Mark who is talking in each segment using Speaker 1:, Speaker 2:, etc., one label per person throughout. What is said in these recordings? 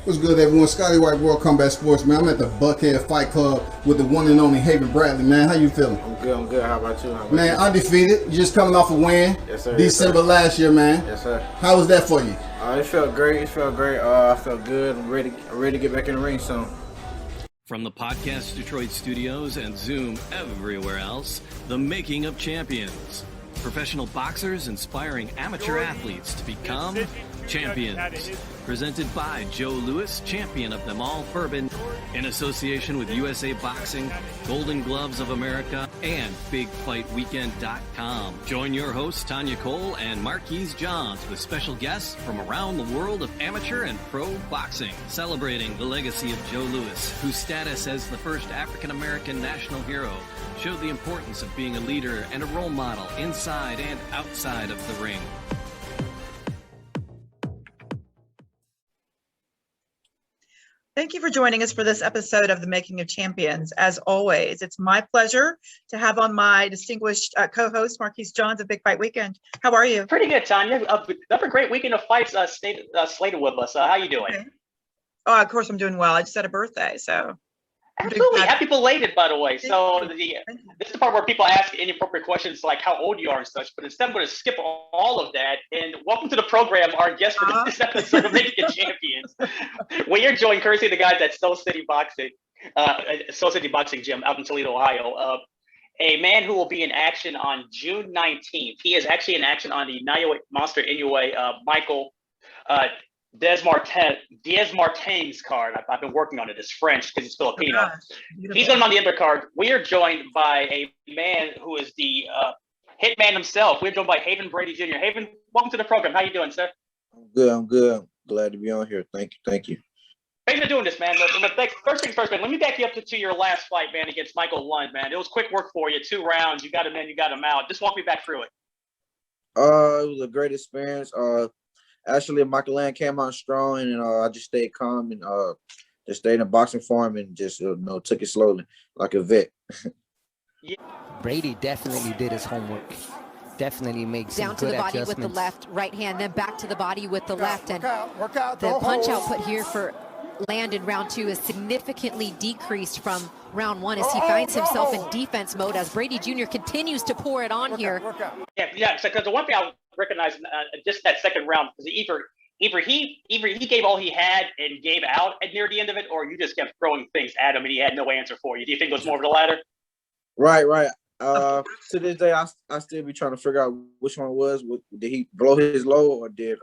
Speaker 1: What's good, everyone? Scotty White, World Combat Sports, man. I'm at the Buckhead Fight Club with the one and only Haven Bradley, man. How you feeling?
Speaker 2: I'm good. How about you?
Speaker 1: Man, undefeated. You just coming off a win.
Speaker 2: Yes, sir.
Speaker 1: December last year, man.
Speaker 2: Yes, sir.
Speaker 1: How was that for you?
Speaker 2: It felt great. I felt good. I'm ready to get back in the ring soon.
Speaker 3: From the Podcast Detroit studios and Zoom everywhere else, The Making of Champions. Professional boxers inspiring amateur athletes to become champions. Presented by Joe Louis, champion of them all bourbon, in association with USA Boxing, Golden Gloves of America, and BigFightWeekend.com. Join your hosts, Tanya Cole and Marquise Johns, with special guests from around the world of amateur and pro boxing, celebrating the legacy of Joe Louis, whose status as the first African-American national hero showed the importance of being a leader and a role model inside and outside of the ring.
Speaker 4: Thank you for joining us for this episode of The Making of Champions. As always, it's my pleasure to have on my distinguished co-host, Marquise Johns of Big Fight Weekend. How are you?
Speaker 5: Pretty good, Tanya. Another great weekend of fights slated with us. How you doing?
Speaker 4: Okay. Oh, of course I'm doing well. I just had a birthday, so.
Speaker 5: Absolutely. Happy belated, by the way. So this is the part where people ask inappropriate questions like how old you are and such, but instead I'm going to skip all of that. And welcome to the program, our guest for this episode of Making of Champions. We are joined courtesy of the guys at Soul City Boxing Gym out in Toledo, Ohio. A man who will be in action on June 19th. He is actually in action on the Naoya Monster Inoue, Michael Diaz Martin's card. I've been working on it. It's French because it's Filipino. He's on the undercard. We are joined by a man who is the Hitman himself. We're joined by Haven Brady Jr. Haven, welcome to the program. How you doing, sir?
Speaker 2: I'm good. I'm glad to be on here. Thank you.
Speaker 5: Thanks for doing this, man. First things first, man. Let me back you up to your last fight, man, against Michael Lund, man. It was quick work for you. 2 rounds. You got him in, you got him out. Just walk me back through it.
Speaker 2: It was a great experience. Actually, Michael Land came out strong, and I just stayed calm and just stayed in boxing form and just took it slowly like a vet.
Speaker 5: Yeah.
Speaker 6: Brady definitely did his homework. Definitely made some
Speaker 7: down to the body with the left, right hand, then back to the body with the left, and the punch output here for Land in round 2 is significantly decreased from round 1 as he finds himself in defense mode as Brady Jr. continues to pour it on here.
Speaker 5: Yeah. Because the one thing I recognize just that second round is either he gave all he had and gave out at near the end of it, or you just kept throwing things at him and he had no answer for you. Do you think it was more of the latter?
Speaker 2: Right. To this day, I still be trying to figure out which one it was. Did he blow his load, or did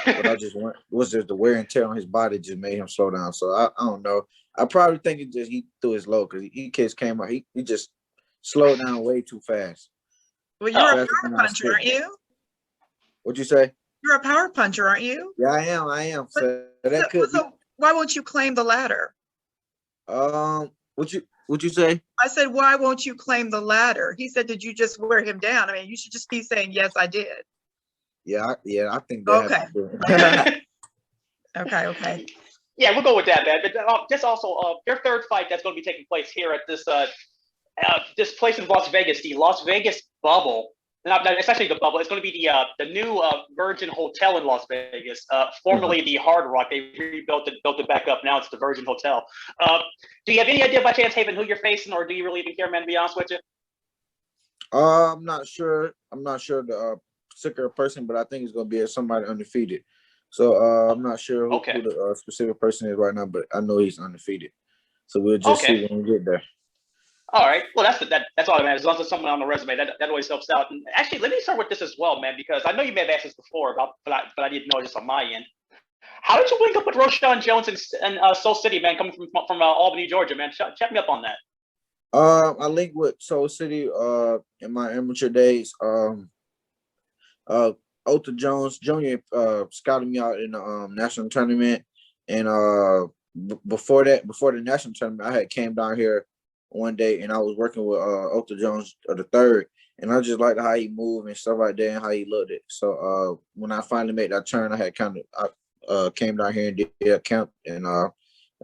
Speaker 2: what I just went? Was just the wear and tear on his body just made him slow down? So I don't know. I probably think it just he threw his load because he just came out. He just slowed down way too fast.
Speaker 4: Well, you're a power puncher, aren't you?
Speaker 2: What'd you say?
Speaker 4: You're a power puncher, aren't you?
Speaker 2: Yeah, I am.
Speaker 4: So why won't you claim the latter?
Speaker 2: What'd you say?
Speaker 4: I said, why won't you claim the latter? He said, did you just wear him down? I mean, you should just be saying, yes, I did.
Speaker 2: Yeah, I think that.
Speaker 4: Okay.
Speaker 5: Yeah, we'll go with that, man. But just also, your third fight that's going to be taking place here at this place in Las Vegas, the Las Vegas Bubble. It's actually the Bubble. It's going to be the new Virgin Hotel in Las Vegas, formerly the Hard Rock. They built it back up. Now it's the Virgin Hotel. Do you have any idea by chance, Haven, who you're facing, or do you really even care, man, to be honest with you?
Speaker 2: I'm not sure. I'm not sure the particular person, but I think it's going to be somebody undefeated. So I'm not sure who the specific person is right now, but I know he's undefeated. So we'll just see when we get there.
Speaker 5: All right. Well, that's all that matters. As long as there's someone on the resume, that always helps out. And actually, let me start with this as well, man, because I know you may have asked this before, but I didn't know just on my end. How did you link up with Roshan Jones and Soul City, man, coming from Albany, Georgia, man? Check me up on that.
Speaker 2: I linked with Soul City in my amateur days. Otha Jones Jr. Scouted me out in the national tournament, and before the national tournament, I had came down here one day, and I was working with Otha Jones the third, and I just liked how he moved and stuff like that, and how he looked it. So when I finally made that turn, I had came down here and did a camp, and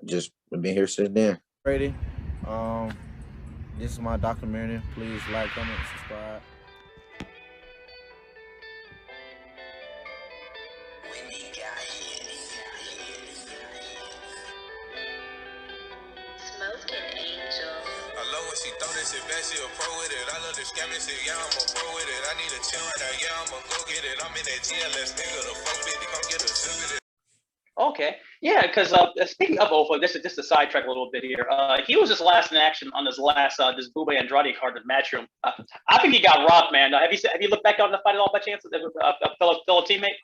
Speaker 2: just been here since then. Brady, this is my documentary. Please like, comment, subscribe.
Speaker 8: when she throw this shit back, she a pro with it. I love the scamming shit, yeah, I'm a pro with it. I need a chill right now, yeah, I'ma go get it. I'm in that GLS nigga, the 450, come get a sip of it.
Speaker 5: Okay, yeah, because speaking of Ofo, this is just a sidetrack a little bit here. He was just last in action on this last this Bube Andrade card with Matchroom. I think he got rocked, man. Have you looked back on the fight at all by chance? A fellow teammate?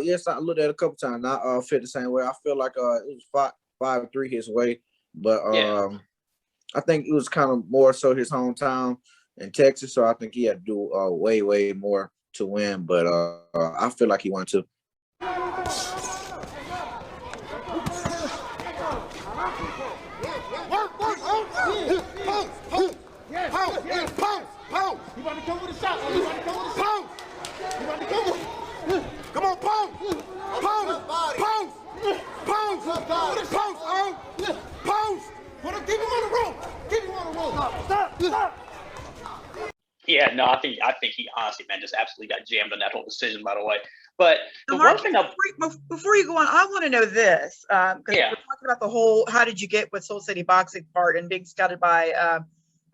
Speaker 2: Yes, I looked at it a couple times. I feel the same way. I feel like it was 5-3 his way, but I think it was kind of more so his hometown in Texas. So I think he had to do way more to win. But I feel like he wanted to.
Speaker 9: You about to come with a shot. You about to come with a shot. You about to come with. Come on, pose. Pose. Keep him on the rope. Stop.
Speaker 5: Yeah, no, I think he honestly, man, just absolutely got jammed on that whole decision, by the way. But the
Speaker 4: Mark,
Speaker 5: one thing
Speaker 4: before you go on, I want to know this because we're talking about the whole how did you get with Soul City Boxing part and being scouted by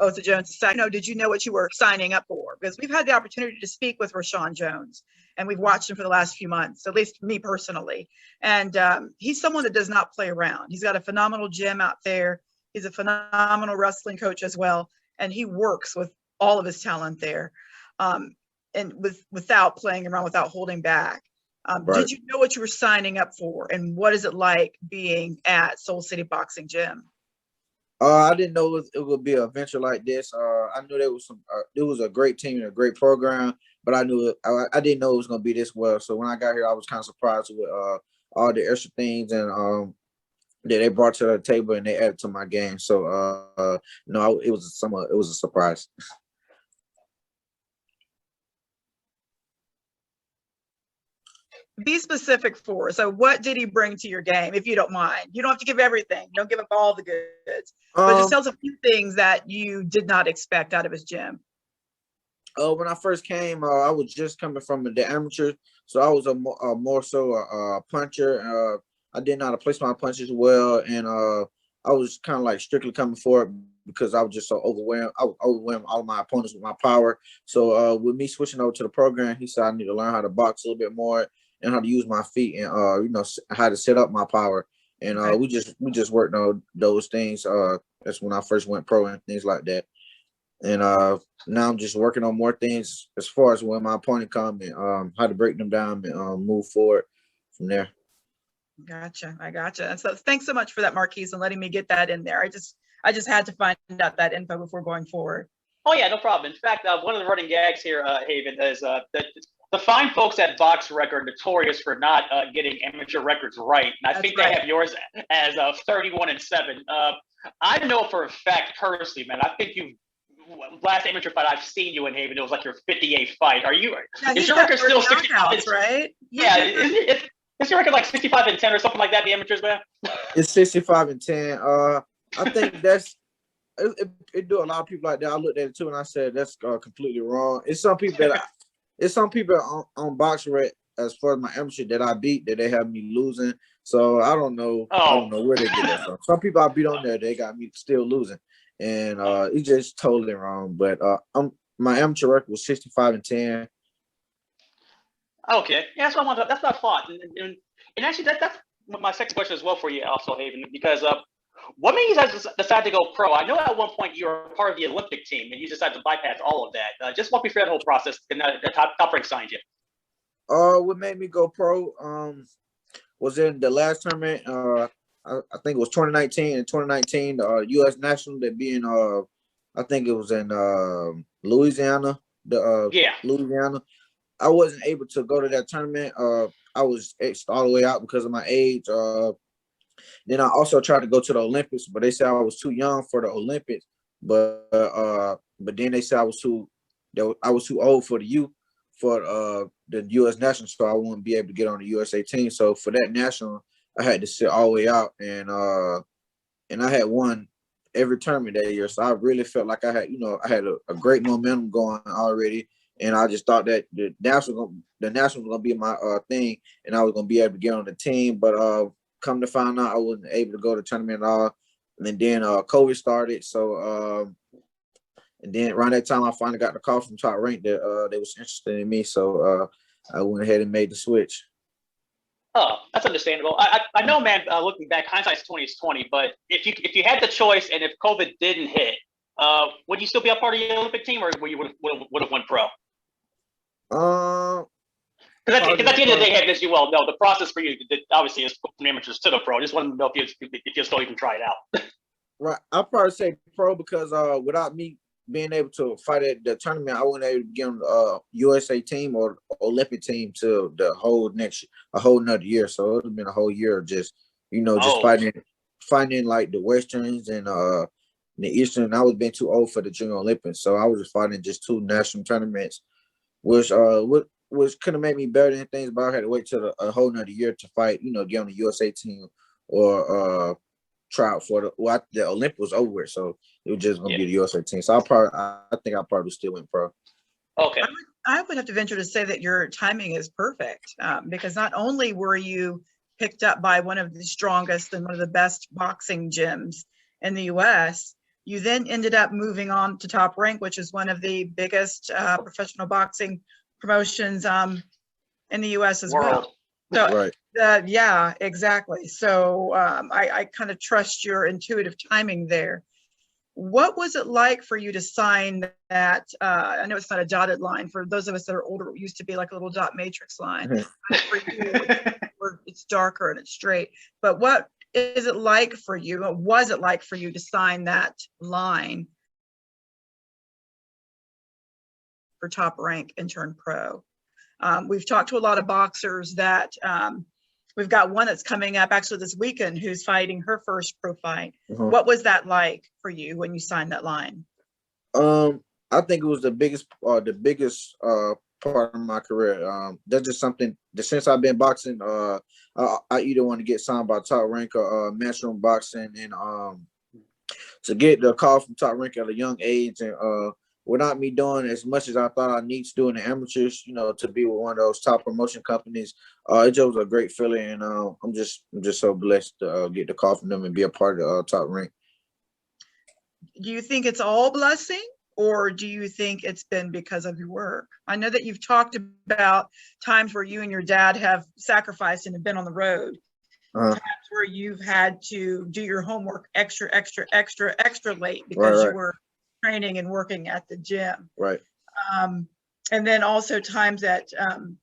Speaker 4: Otha Jones. Did you know what you were signing up for? Because we've had the opportunity to speak with Rashawn Jones, and we've watched him for the last few months, at least me personally. And he's someone that does not play around. He's got a phenomenal gym out there. He's a phenomenal wrestling coach as well, and he works with all of his talent there, and without playing around, without holding back.
Speaker 2: Right.
Speaker 4: Did you know what you were signing up for, and what is it like being at Soul City Boxing Gym?
Speaker 2: I didn't know it would be an adventure like this. I knew there was it was a great team and a great program, but I didn't know it was going to be this well. So when I got here, I was kind of surprised with all the extra things and that they brought to the table and they added to my game. So no, it was a surprise.
Speaker 4: Be specific for us. So what did he bring to your game, if you don't mind? You don't have to give everything. Don't give up all the goods. But just tell us a few things that you did not expect out of his gym.
Speaker 2: When I first came, I was just coming from the amateur, so I was more so a puncher. I didn't know how to place my punches well, and I was kind of like strictly coming for it because I was just so overwhelmed. I was overwhelmed all of my opponents with my power. So with me switching over to the program, he said I need to learn how to box a little bit more and how to use my feet and how to set up my power. And we just worked on those things. That's when I first went pro and things like that. And now I'm just working on more things as far as when my opponent comes and how to break them down and move forward from there.
Speaker 4: Gotcha. I gotcha. And so thanks so much for that, Marquise, and letting me get that in there. I just had to find out that info before going forward.
Speaker 5: Oh yeah, no problem. In fact, one of the running gags here, Haven, is that the fine folks at Box Rec are notorious for not getting amateur records right. And I think they have yours as 31-7. I know for a fact, personally, man, I think last amateur fight I've seen you in, Haven, it was like your 58th fight. Is your record still 65?
Speaker 4: Right?
Speaker 5: Yeah. Is your record like 65-10 or something like that, the amateurs, man?
Speaker 2: It's 65-10. I think that's it do a lot of people like that. I looked at it too and I said that's completely wrong. It's some people on Boxer Rec, as far as my amateur that I beat, that they have me losing. So I don't know. I don't know where they get that from. Some people I beat on there, they got me still losing, and it's just totally wrong. But my amateur record was 65-10.
Speaker 5: Okay, yeah, that's what I wanted. That's not fought, and actually that's my second question as well for you, also, Haven, because what made you guys decide to go pro? I know at one point you were part of the Olympic team and you decided to bypass all of that. Just walk me through that whole process and the top rank signed you.
Speaker 2: What made me go pro was in the last tournament. I think it was 2019. In 2019, the U.S. National, that being I think it was in Louisiana. Louisiana. I wasn't able to go to that tournament. I was X'd all the way out because of my age. Then I also tried to go to the Olympics, but they said I was too young for the Olympics. But then they said I was too old for the youth for the U.S. National, so I wouldn't be able to get on the USA team. So for that national, I had to sit all the way out, and I had won every tournament that year. So I really felt like I had a great momentum going already. And I just thought that the national was gonna be my thing, and I was gonna be able to get on the team. But come to find out, I wasn't able to go to the tournament at all. And then COVID started, so And then around that time, I finally got the call from Top Rank that they was interested in me. So I went ahead and made the switch.
Speaker 5: Oh, that's understandable. I know, man. Looking back, hindsight's 20/20. But if you had the choice, and if COVID didn't hit, would you still be a part of the Olympic team, or would you would have went pro? Because at the end of the day, as you well know, the process for you obviously is from amateurs to the pro. I just wanted to know if you still even try it out.
Speaker 2: Right, I'll probably say pro because without me being able to fight at the tournament, I wasn't able to get on the USA team or Olympic team till a whole nother year. So it would have been a whole year of just fighting like the Westerns and the Eastern. I was being too old for the Junior Olympics, so I was just fighting just 2 national tournaments, which could have made me better than things, but I had to wait till a whole nother year to fight, get on the USA team or try out for the Olympics was over with, so it was just gonna be the USA team. So I think I probably still went pro.
Speaker 5: Okay.
Speaker 4: I would have to venture to say that your timing is perfect because not only were you picked up by one of the strongest and one of the best boxing gyms in the U.S., you then ended up moving on to Top Rank, which is one of the biggest professional boxing promotions in the U.S. as well. So,
Speaker 2: right.
Speaker 4: Yeah, exactly. So I kind of trust your intuitive timing there. What was it like for you to sign that? I know it's not a dotted line. For those of us that are older, it used to be like a little dot matrix line. For you, it's darker and it's straight. But what is it like for you? What was it like for you to sign that line for Top Rank and turn pro? We've talked to a lot of boxers that we've got one that's coming up actually this weekend who's fighting her first pro fight. What was that like for you when you signed that line?
Speaker 2: I think it was the biggest part of my career. That's just something that since I've been boxing, I either want to get signed by Top Rank or Matchroom Boxing, and to get the call from Top Rank at a young age, and without me doing as much as I thought I need to do in the amateurs, to be with one of those top promotion companies, it just was a great feeling, and I'm just so blessed to get the call from them and be a part of Top Rank.
Speaker 4: Do you think it's all blessing, or do you think it's been because of your work? I know that you've talked about times where you and your dad have sacrificed and have been on the road, times where you've had to do your homework extra late because you were training and working at the gym.
Speaker 2: Right.
Speaker 4: And then also times that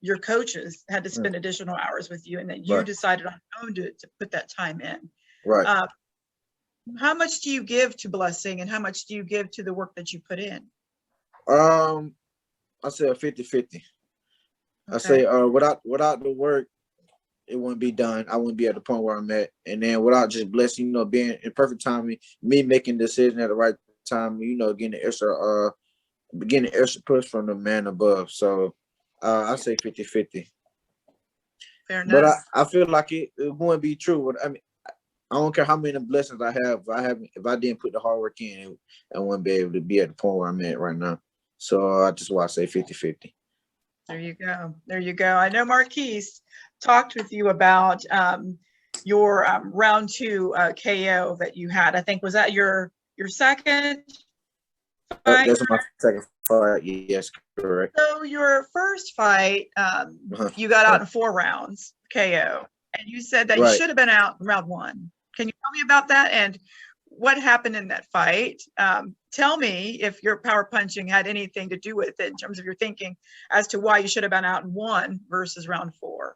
Speaker 4: your coaches had to spend additional hours with you, and that you decided on your own to put that time in.
Speaker 2: Right.
Speaker 4: How much do you give to blessing, and how much do you give to the work that you put in?
Speaker 2: I say a 50-50. Okay. I say without the work, it wouldn't be done. I wouldn't be at the point where I'm at. And then without just blessing, being in perfect timing, me making decisions at the right time, getting the extra push from the man above. So I say 50-50.
Speaker 4: Fair enough.
Speaker 2: But I feel like it wouldn't be true. I mean, I don't care how many blessings I have. If I didn't put the hard work in, I wouldn't be able to be at the point where I'm at right now. So that's why I say 50-50.
Speaker 4: There you go. There you go. I know Marquise talked with you about your round 2 KO that you had. I think, was that your second fight?
Speaker 2: That's my second fight. Yes, correct.
Speaker 4: So your first fight, you got out in 4 rounds KO, and you said that you should have been out in round 1. Can you tell me about that and what happened in that fight? Tell me if your power punching had anything to do with it in terms of your thinking as to why you should have been out in 1 versus round 4.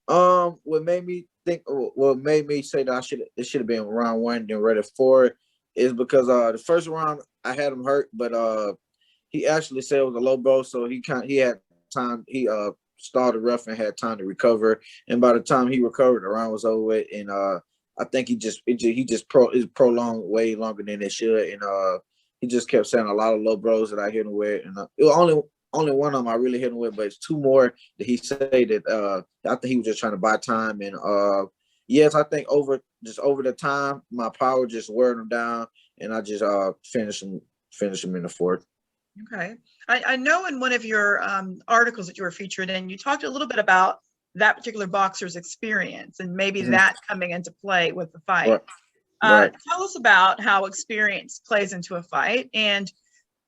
Speaker 2: What made me say that it should have been round 1 then ready 4 is because the first round I had him hurt, but he actually said it was a low blow, so he had time. He started rough and had time to recover, and by the time he recovered, the round was over with, and I think it prolonged way longer than it should, and he just kept saying a lot of low blows that I hit him with, and it was only one of them I really hit him with, but it's 2 more that he said that I think he was just trying to buy time, and yes, I think over the time my power just wore him down, and I just finished him in the 4th.
Speaker 4: Okay, I know in one of your articles that you were featured in, you talked a little bit about that particular boxer's experience and maybe that coming into play with the fight. Tell us about how experience plays into a fight, and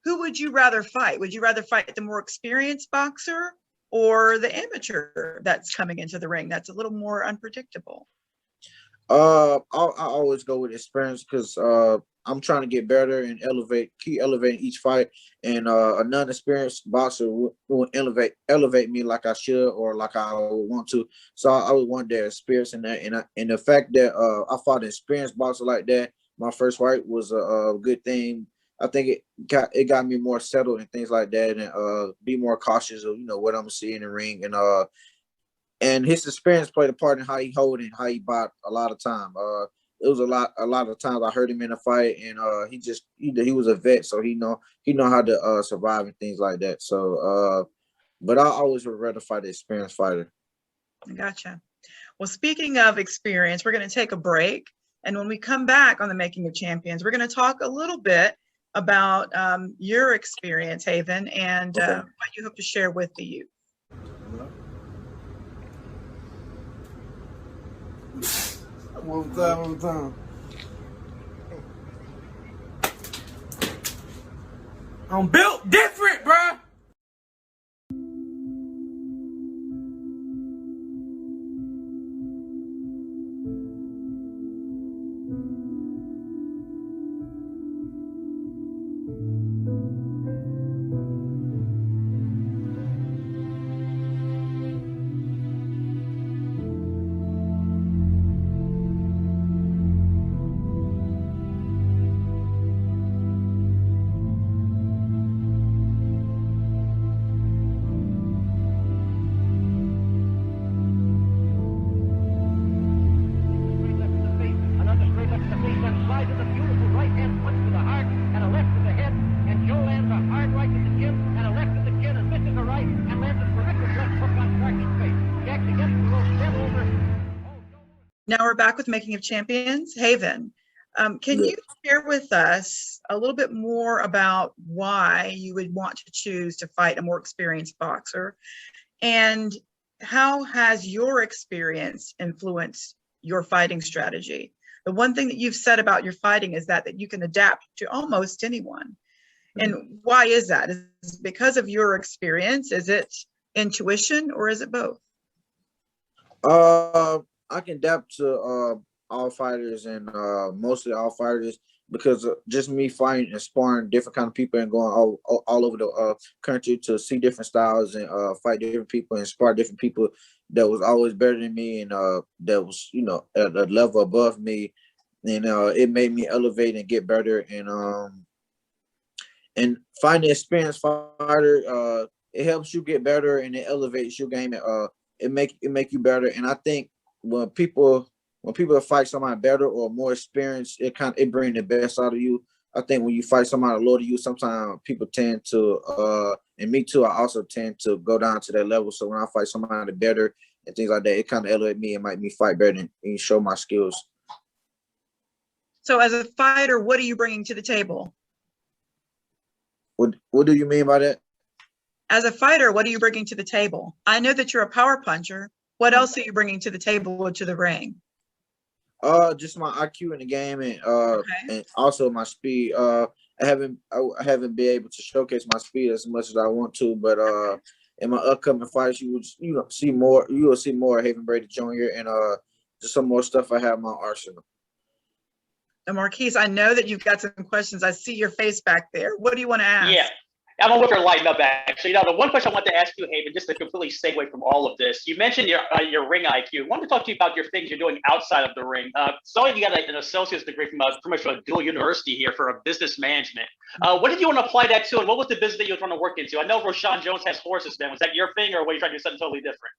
Speaker 4: who would you rather fight? Would you rather fight the more experienced boxer or the amateur that's coming into the ring that's a little more unpredictable?
Speaker 2: I always go with experience because I'm trying to get better and keep elevating each fight. And a non-experienced boxer will elevate me like I should or like I would want to. So I would want their experience in that. And the fact that I fought an experienced boxer like that, my first fight was a good thing. I think it got me more settled and things like that, and be more cautious of what I'm seeing in the ring, and his experience played a part in how he hold and how he bought a lot of time. It was a lot of times I heard him in a fight, and he was a vet, so he know how to survive and things like that. So, but I always would rather fight an experienced fighter.
Speaker 4: Gotcha. Well, speaking of experience, we're going to take a break, and when we come back on the Making of Champions, we're going to talk a little bit about your experience, Haven, and what you hope to share with the youth.
Speaker 9: One time. I'm built different, bruh.
Speaker 4: Now we're back with Making of Champions. Haven, can you share with us a little bit more about why you would want to choose to fight a more experienced boxer, and how has your experience influenced your fighting strategy? The one thing that you've said about your fighting is that you can adapt to almost anyone. And why is that? Is it because of your experience? Is it intuition, or is it both?
Speaker 2: I can adapt to all fighters and mostly all fighters because just me fighting and sparring different kind of people and going all over the country to see different styles and fight different people and spar different people that was always better than me and that was at a level above me, and it made me elevate and get better, and finding an experienced fighter it helps you get better and it elevates your game, and it make you better. And I think when people fight somebody better or more experienced, it brings the best out of you. I think when you fight somebody lower to you, sometimes people tend to, and me too, I also tend to go down to that level. So when I fight somebody better and things like that, it kind of elevates me and make me fight better and show my skills.
Speaker 4: So as a fighter, what are you bringing to the table?
Speaker 2: What do you mean by that?
Speaker 4: As a fighter, what are you bringing to the table? I know that you're a power puncher. What else are you bringing to the table or to the ring?
Speaker 2: Just my IQ in the game, and also my speed. I haven't been able to showcase my speed as much as I want to, but in my upcoming fights, you will see more Haven Brady Jr. and just some more stuff I have in my arsenal.
Speaker 4: And Marquise, I know that you've got some questions. I see your face back there. What do you want to ask?
Speaker 5: Yeah. I'm gonna whip her lighting up actually. The one question I want to ask you, Haven, just to completely segue from all of this. You mentioned your ring IQ. I wanted to talk to you about your things you're doing outside of the ring. So you got an associate's degree from pretty much a dual university here for a business management. What did you want to apply that to, and what was the business that you were trying to work into? I know Roshan Jones has horses, man. Was that your thing, or were you trying to do something totally different?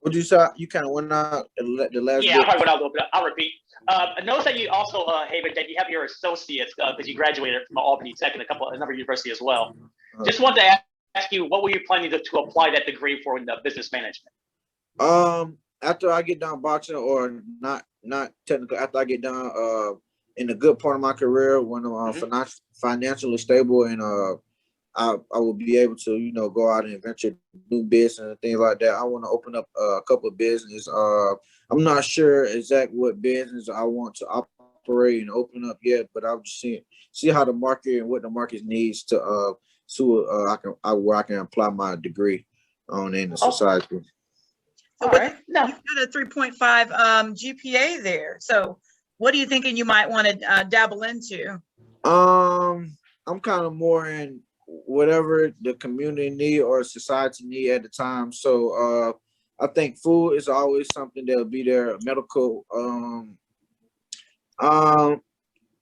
Speaker 2: What you saw? You kind of went out the last.
Speaker 5: Yeah, I probably went out a little bit. I'll repeat. I noticed that you also, Haven, that you have your associates because you graduated from Albany Tech and another university as well. Just wanted to ask you, what were you planning to apply that degree for in the business management?
Speaker 2: After I get done boxing, or not technically, after I get done in a good part of my career, when I'm financially stable and I will be able to go out and venture new business and things like that. I want to open up a couple of business. I'm not sure exactly what business I want to operate and open up yet, but I'll just see how the market and what the market needs to where I can apply my degree on in the society.
Speaker 4: So you've got a 3.5 GPA there. So what are you thinking you might want to dabble into?
Speaker 2: I'm kind of more in whatever the community need or society need at the time. So I think food is always something that'll be there. Medical.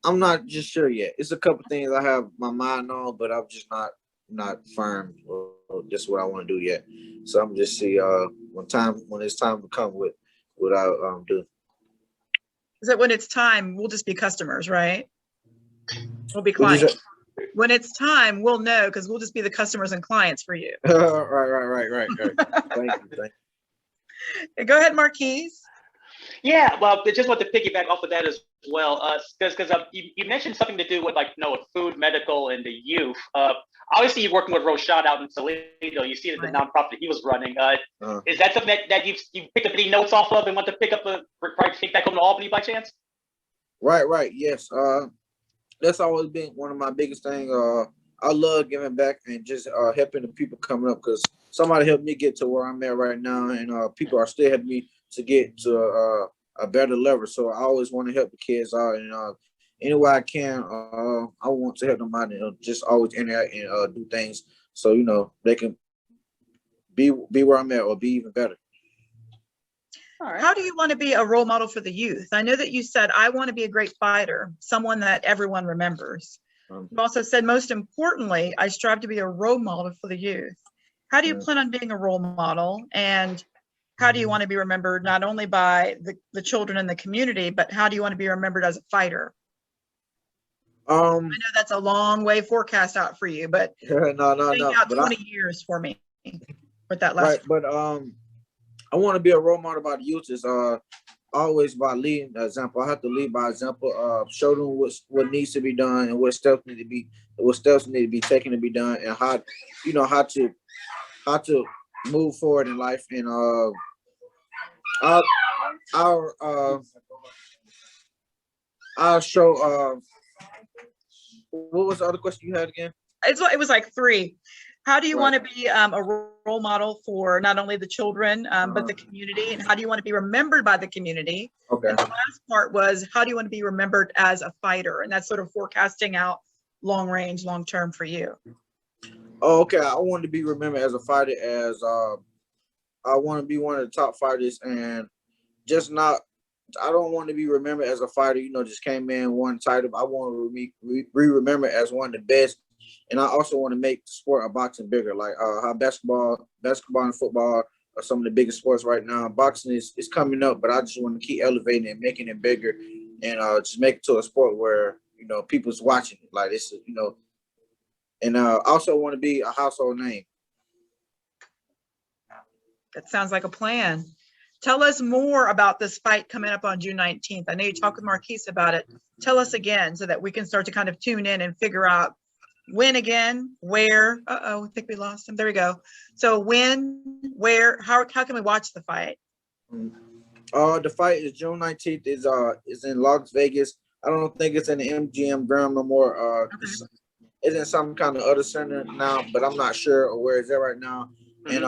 Speaker 2: I'm not just sure yet. It's a couple things I have my mind on, but I'm just not firm or just what I want to do yet. So I'm just see when it's time to come with what I do.
Speaker 4: Is that when it's time, we'll just be customers, right? We'll be clients. When it's time, we'll know because we'll just be the customers and clients for you.
Speaker 2: Right. Thank you.
Speaker 4: Go ahead, Marquise.
Speaker 5: Yeah, well, I just want to piggyback off of that as well, because you mentioned something to do with with food, medical, and the youth. Obviously, you're working with Roshan out in Toledo. You see the nonprofit that he was running. Is that something that you've picked up any notes off of and want to pick up probably take back home to Albany by chance?
Speaker 2: Right. Yes. That's always been one of my biggest things. I love giving back and just helping the people coming up because somebody helped me get to where I'm at right now, and people are still helping me to get to a better level. So I always want to help the kids out, and any way I can, I want to help them out and just always interact and do things so they can be where I'm at or be even better.
Speaker 4: All right. How do you want to be a role model for the youth? I know that you said, I want to be a great fighter, someone that everyone remembers. You also said, most importantly, I strive to be a role model for the youth. How do you plan on being a role model? And how do you want to be remembered not only by the children in the community, but how do you want to be remembered as a fighter? I know that's a long way forecast out for you, but
Speaker 2: no.
Speaker 4: Out 20 years for me with that last.
Speaker 2: Right, but I want to be a role model by the youth. Is always by leading the example. I have to lead by example. Show them what needs to be done and what steps need to be taken to be done, and how to move forward in life. And I'll show. What was the other question you had again?
Speaker 4: It was like 3. How do you want to be a role model for not only the children, but the community? And how do you want to be remembered by the community?
Speaker 2: Okay.
Speaker 4: And the last part was, how do you want to be remembered as a fighter? And that's sort of forecasting out long range, long term for you.
Speaker 2: Oh, okay. I want to be remembered as a fighter, as I want to be one of the top fighters, and I don't want to be remembered as a fighter, just came in, won title. I want to be remembered as one of the best. And I also want to make the sport of boxing bigger, like how basketball and football are some of the biggest sports right now. Boxing is coming up, but I just want to keep elevating and making it bigger, and just make it to a sport where people's watching it, like it's and I also want to be a household name.
Speaker 4: That sounds like a plan. Tell us more about this fight coming up on June 19th. I know you talked with Marquise about it. Tell us again so that we can start to kind of tune in and figure out when again, where. I think we lost him. There we go. So when, where, how can we watch the fight?
Speaker 2: The fight is June 19th. Is in Las Vegas. I don't think it's in the MGM Grand no more. It's in some kind of other center now, but I'm not sure where it's at right now. And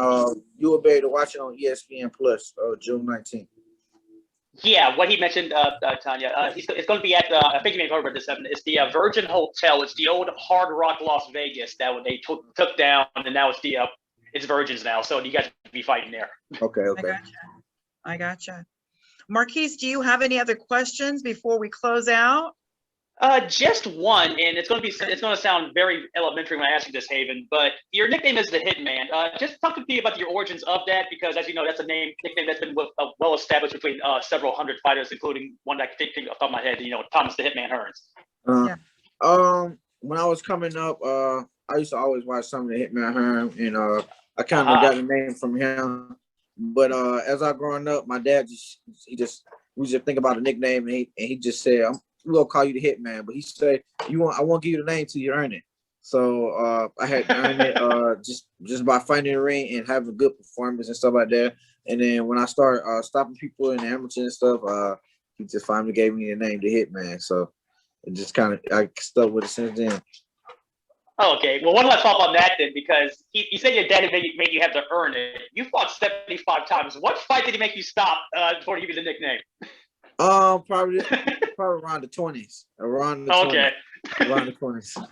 Speaker 2: you will be able to watch it on ESPN Plus June 19th.
Speaker 5: Yeah, what he mentioned, Tanya, it's going to be at I think you may have heard about this. It's the Virgin Hotel. It's the old Hard Rock Las Vegas that they took down, and now it's Virgin's now. So you guys will be fighting there.
Speaker 2: Okay.
Speaker 4: I gotcha. Marquise, do you have any other questions before we close out?
Speaker 5: Just one, and it's going to sound very elementary when I ask you this, Haven, but your nickname is the Hitman. Just talk to me about your origins of that, because as you know, that's a nickname that's been well established between several hundred fighters, including one that I can think off the top of my head, Thomas the Hitman Hearns.
Speaker 2: When I was coming up, I used to always watch some of the Hitman Hearns, and I kind of got the name from him. But as I growing up, my dad we just think about a nickname, and he just said, we'll call you the Hitman, but he said, I won't give you the name till you earn it. So I had to earn it just by fighting the ring and having good performance and stuff like that. And then when I started stopping people in the amateur and stuff, he just finally gave me the name, the Hitman. So it just kind of I stuck with it since then.
Speaker 5: Oh, okay. Well, one last follow-up on that then, because you said your dad made you have to earn it. You fought 75 times. What fight did he make you stop before he gave you the nickname?
Speaker 2: Probably around the 20s. Around the 20s.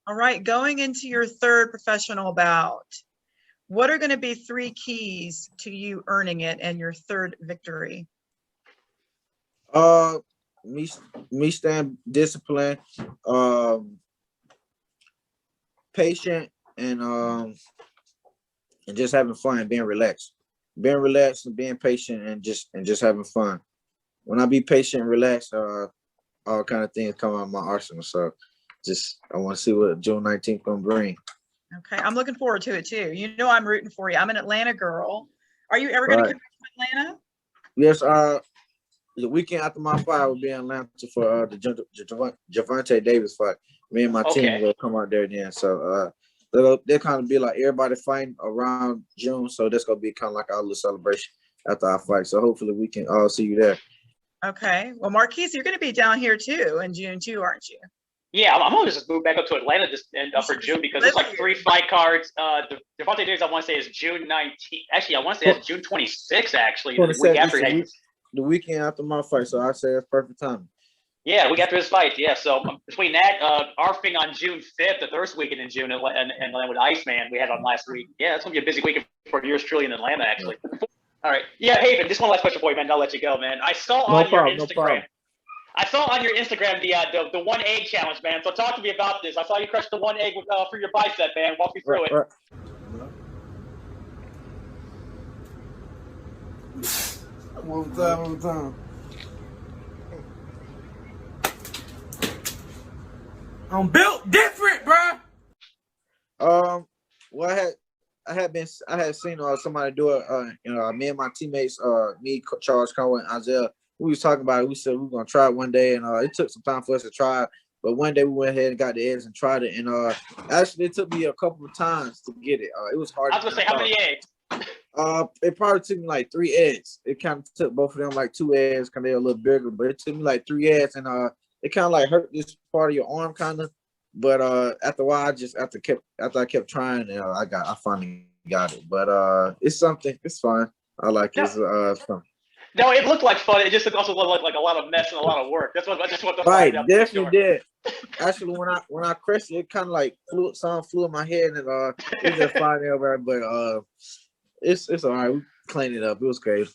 Speaker 4: All right. Going into your third professional bout, what are going to be 3 keys to you earning it and your third victory?
Speaker 2: Me staying disciplined, patient, and just having fun and being relaxed and being patient and just having fun. When I be patient and relaxed, all kind of things come out of my arsenal. So I want to see what June 19th gonna bring.
Speaker 4: Okay, I'm looking forward to it too. You know, I'm rooting for you. I'm an Atlanta girl. Are you ever going to come to Atlanta?
Speaker 2: Yes. The weekend after my fight, I will be in Atlanta for the Gervonta Davis fight. Me and my team will come out there then. So they'll kind of be like everybody fighting around June. So that's gonna be kind of like our little celebration after our fight. So hopefully we can all see you there.
Speaker 4: Okay. Well, Marquise, you're going to be down here too in June too, aren't you?
Speaker 5: Yeah, I'm going to just move back up to Atlanta for June because there's like 3 fight cards. The Gervonta Davis I want to say is June 19th. Actually, I want to say it's June 26th. Actually, the week after.
Speaker 2: The weekend after my fight, so I say it's perfect time.
Speaker 5: Yeah, we got through his fight. Yeah, so between that, our thing on June 5th, the first weekend in June, and with Iceman we had on last week. Yeah, it's gonna be a busy weekend for yours truly in Atlanta, actually. All right. Yeah, Haven, just one last question for you, man. I'll let you go, man. I saw on your Instagram the 1 egg challenge, man. So talk to me about this. I saw you crush the 1 egg for your bicep, man. Walk me through it.
Speaker 2: Right. One time.
Speaker 10: I'm built different, bro.
Speaker 2: Well, I had seen somebody do it. Me and my teammates, me, Charles Conway, and Isaiah, we was talking about it. We said we were gonna try it one day, and it took some time for us to try it. But one day we went ahead and got the eggs and tried it, and actually it took me a couple of times to get it. It was hard.
Speaker 5: I was gonna say, how many eggs?
Speaker 2: It probably took me like 3 eggs. It kind of took both of them like 2 eggs, kind of a little bigger, but it took me like 3 eggs, and it kind of like hurt this part of your arm, kind of. But after a while, after I kept trying, I finally got it. But it's something. It's fun. I like it. It's fun.
Speaker 5: No, it looked like fun. It just also looked like a lot of mess and a lot of work. That's what I just want to
Speaker 2: find
Speaker 5: out.
Speaker 2: Definitely did. Actually, when I crushed it, it kind of like flew in my head, and it just fine everywhere. But it's all right. We cleaned it up. It was great.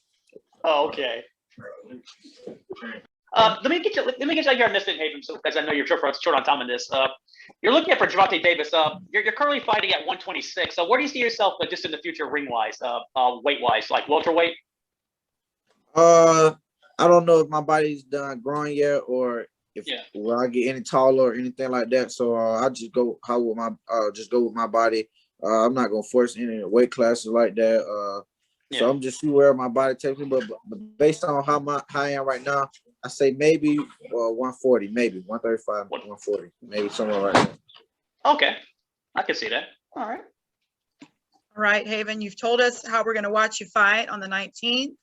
Speaker 5: Oh, okay. Let me get you out here on this thing, Haven, because I know you're short on time on this. You're looking at for Gervonta Davis. You're currently fighting at 126. So where do you see yourself just in the future, ring wise, weight wise, like welterweight?
Speaker 2: I don't know if my body's done growing yet, or if will I get any taller or anything like that. So I just go with my body. I'm not gonna force any weight classes like that. So I'm just see where my body takes me. But based on how I am right now, I say maybe 140, maybe 135, 140, maybe somewhere right there.
Speaker 5: Okay, I can see that. All right.
Speaker 4: All right, Haven, you've told us how we're going to watch you fight on the 19th.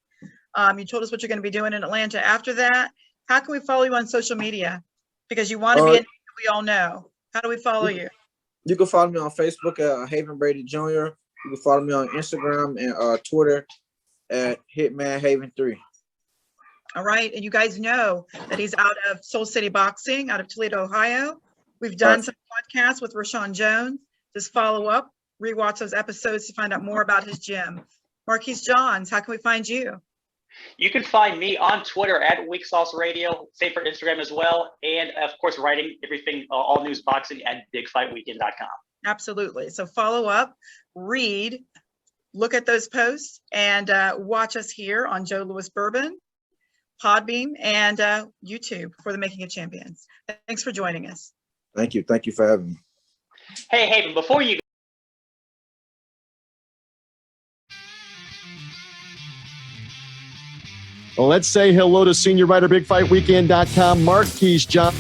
Speaker 4: You told us what you're going to be doing in Atlanta after that. How can we follow you on social media? Because you want to be in, we all know. How do we follow you?
Speaker 2: You can follow me on Facebook at Haven Brady Jr. You can follow me on Instagram and Twitter at Hitman Haven 3.
Speaker 4: All right, and you guys know that he's out of Soul City Boxing, out of Toledo, Ohio. We've done some podcasts with Rashawn Jones. Just follow up, rewatch those episodes to find out more about his gym. Marquise Johns, how can we find you?
Speaker 5: You can find me on Twitter at Weak Sauce Radio, same for Instagram as well, and of course writing everything, all news boxing at bigfightweekend.com.
Speaker 4: Absolutely. So follow up, read, look at those posts, and watch us here on Joe Louis Bourbon, Podbeam, and YouTube for the Making of Champions. Thanks for joining us.
Speaker 2: Thank you. Thank you for having me.
Speaker 5: Hey, Haven, before you
Speaker 11: Well, let's say hello to senior writer, bigfightweekend.com, Marquise John.